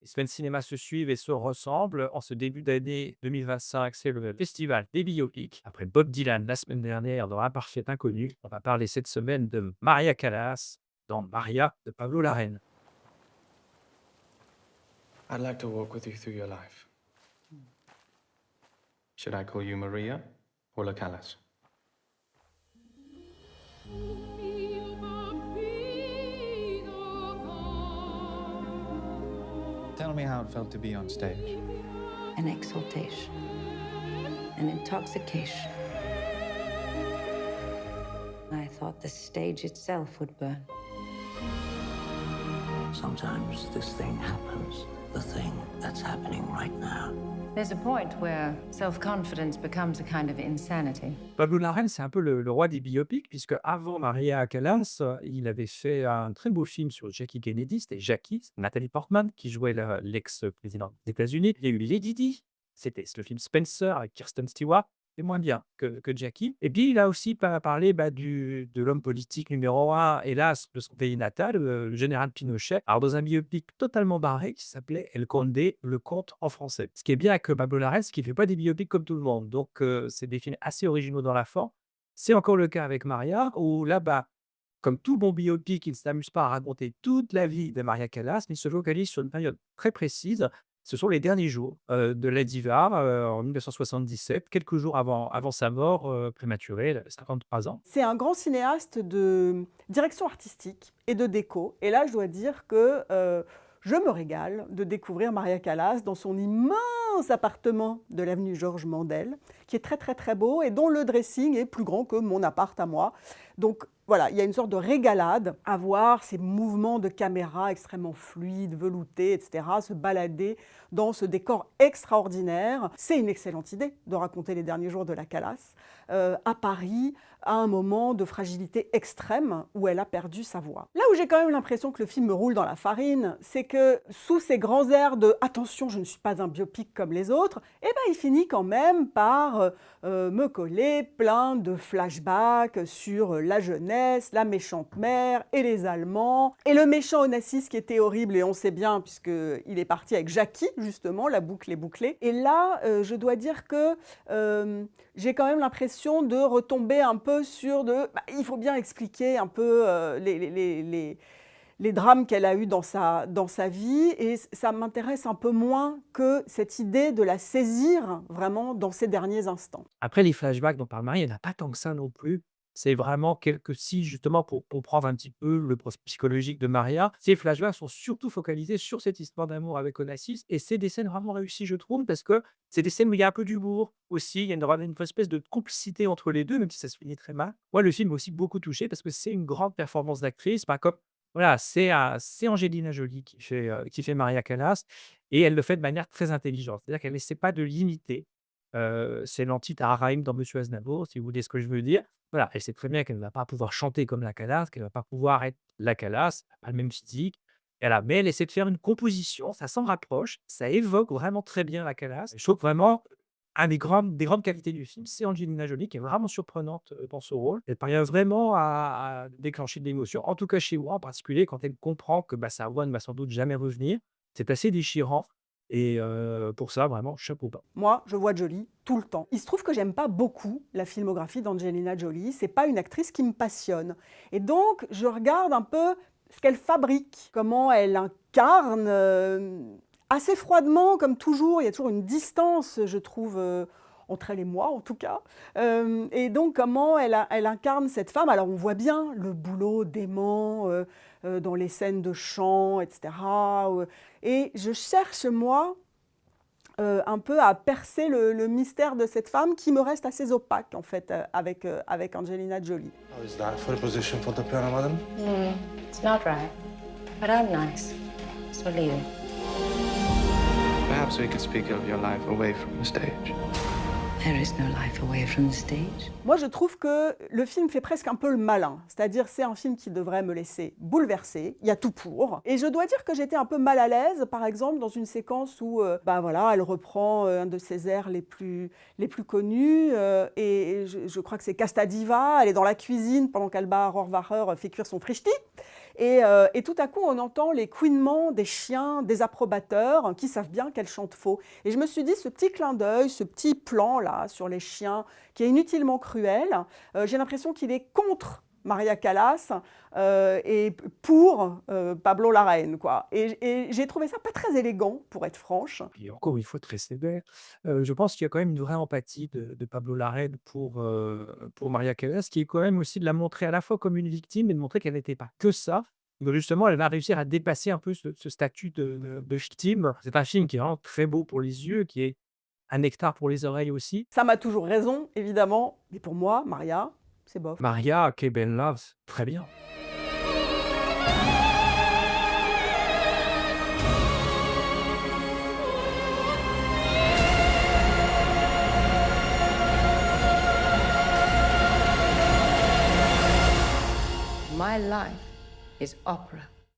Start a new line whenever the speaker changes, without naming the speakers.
Les semaines cinéma se suivent et se ressemblent. En ce début d'année 2025, c'est le festival des biopics. Après Bob Dylan la semaine dernière dans Un parfait inconnu, on va parler cette semaine de Maria Callas dans Maria de Pablo Larraín.
I'd like to walk with you through your life. Should I call you Maria or La Callas? Tell me how it felt to be on stage.
An exaltation, an intoxication. I thought the stage itself would burn.
Sometimes this thing happens, the thing that's happening right now.
There's a point where self-confidence becomes a kind of insanity.
Pablo Larraín, c'est un peu le roi des biopics, puisque avant Maria Callas, il avait fait un très beau film sur Jackie Kennedy, c'était Jackie, c'est Nathalie Portman qui jouait l'ex-président des États-Unis. Il y a eu Lady Di, c'était le film Spencer avec Kirsten Stewart, c'est moins bien que Jackie. Et puis il a aussi parlé de l'homme politique numéro un, hélas, de son pays natal, le général Pinochet, alors dans un biopic totalement barré qui s'appelait El Conde, le comte en français. Ce qui est bien avec Pablo Larraín, c'est qu'il ne fait pas des biopics comme tout le monde, donc c'est des films assez originaux dans la forme. C'est encore le cas avec Maria, où là, comme tout bon biopic, il ne s'amuse pas à raconter toute la vie de Maria Callas, mais il se focalise sur une période très précise. Ce sont les derniers jours de la diva en 1977, quelques jours avant sa mort prématurée, elle avait 53 ans.
C'est un grand cinéaste de direction artistique et de déco. Et là, je dois dire que je me régale de découvrir Maria Callas dans son immense appartement de l'avenue Georges Mandel, qui est très très très beau et dont le dressing est plus grand que mon appart à moi. Donc voilà, il y a une sorte de régalade à voir ces mouvements de caméra extrêmement fluides, veloutés, etc., se balader dans ce décor extraordinaire. C'est une excellente idée de raconter les derniers jours de la Callas à Paris, à un moment de fragilité extrême où elle a perdu sa voix. Là où j'ai quand même l'impression que le film me roule dans la farine, c'est que sous ces grands airs de « attention, je ne suis pas un biopic comme les autres », eh ben, il finit quand même par me coller plein de flashbacks sur la jeunesse, la méchante mère et les Allemands, et le méchant Onassis qui était horrible, et on sait bien puisqu'il est parti avec Jackie, justement, la boucle est bouclée. Et là, je dois dire que j'ai quand même l'impression de retomber un peu sur il faut bien expliquer un peu les drames qu'elle a eus dans sa vie, et ça m'intéresse un peu moins que cette idée de la saisir vraiment dans ses derniers instants.
Après les flashbacks dont parle Marie, il n'y en a pas tant que ça non plus. C'est vraiment quelques si justement pour comprendre un petit peu le profil psychologique de Maria. Ces flashbacks sont surtout focalisés sur cette histoire d'amour avec Onassis, et c'est des scènes vraiment réussies, je trouve, parce que c'est des scènes où il y a un peu d'humour aussi, il y a une espèce de complicité entre les 2, même si ça se finit très mal. Moi, le film m'a aussi beaucoup touché parce que c'est une grande performance d'actrice, comme voilà, c'est Angelina Jolie qui fait Maria Callas, et elle le fait de manière très intelligente. C'est-à-dire qu'elle essaie pas de l'imiter. C'est l'anti-Tahar Rahim dans Monsieur Aznavour, si vous voulez ce que je veux dire. Voilà, elle sait très bien qu'elle ne va pas pouvoir chanter comme la Callas, qu'elle ne va pas pouvoir être la Callas, elle a pas le même physique. Mais elle essaie de faire une composition, ça s'en rapproche, ça évoque vraiment très bien la Callas. Je trouve vraiment un des grandes qualités du film, c'est Angelina Jolie qui est vraiment surprenante dans ce rôle. Elle parvient vraiment à déclencher de l'émotion, en tout cas chez moi en particulier, quand elle comprend que sa voix ne va sans doute jamais revenir. C'est assez déchirant. Et pour ça, vraiment, chapeau bas.
Moi, je vois Jolie tout le temps. Il se trouve que j'aime pas beaucoup la filmographie d'Angelina Jolie. C'est pas une actrice qui me passionne. Et donc, je regarde un peu ce qu'elle fabrique, comment elle incarne, assez froidement, comme toujours. Il y a toujours une distance, je trouve, entre elle et moi, en tout cas. Et donc, comment elle incarne cette femme. Alors, on voit bien le boulot dément dans les scènes de chant, etc. Et je cherche, moi, un peu à percer le mystère de cette femme qui me reste assez opaque, en fait, avec Angelina Jolie.
How is that for a position for the piano, madam?
It's not right, but I'm nice, so leave it.
Perhaps we could speak of your life away from the stage.
There is no life away from the stage.
Moi, je trouve que le film fait presque un peu le malin. C'est-à-dire, c'est un film qui devrait me laisser bouleversée. Il y a tout pour. Et je dois dire que j'étais un peu mal à l'aise, par exemple, dans une séquence où, elle reprend un de ses airs les plus connus. Et je crois que c'est Casta Diva. Elle est dans la cuisine pendant qu'Alba Rohrwacher fait cuire son frichti. Et tout à coup, on entend les couinements des chiens, des approbateurs qui savent bien qu'elle chante faux. Et je me suis dit, ce petit clin d'œil, ce petit plan-là sur les chiens, qui est inutilement cruel, j'ai l'impression qu'il est contre Maria Callas et pour Pablo Larraín, quoi. Et j'ai trouvé ça pas très élégant, pour être franche.
Puis encore une fois très sévère. Je pense qu'il y a quand même une vraie empathie de Pablo Larraín pour Maria Callas, qui est quand même aussi de la montrer à la fois comme une victime et de montrer qu'elle n'était pas que ça. Donc justement, elle va réussir à dépasser un peu ce statut de victime. C'est un film qui est vraiment très beau pour les yeux, qui est un nectar pour les oreilles aussi.
Ça m'a toujours raison, évidemment, mais pour moi, Maria, c'est bof.
Maria, Que Ben Loves, très bien.
My life is opera.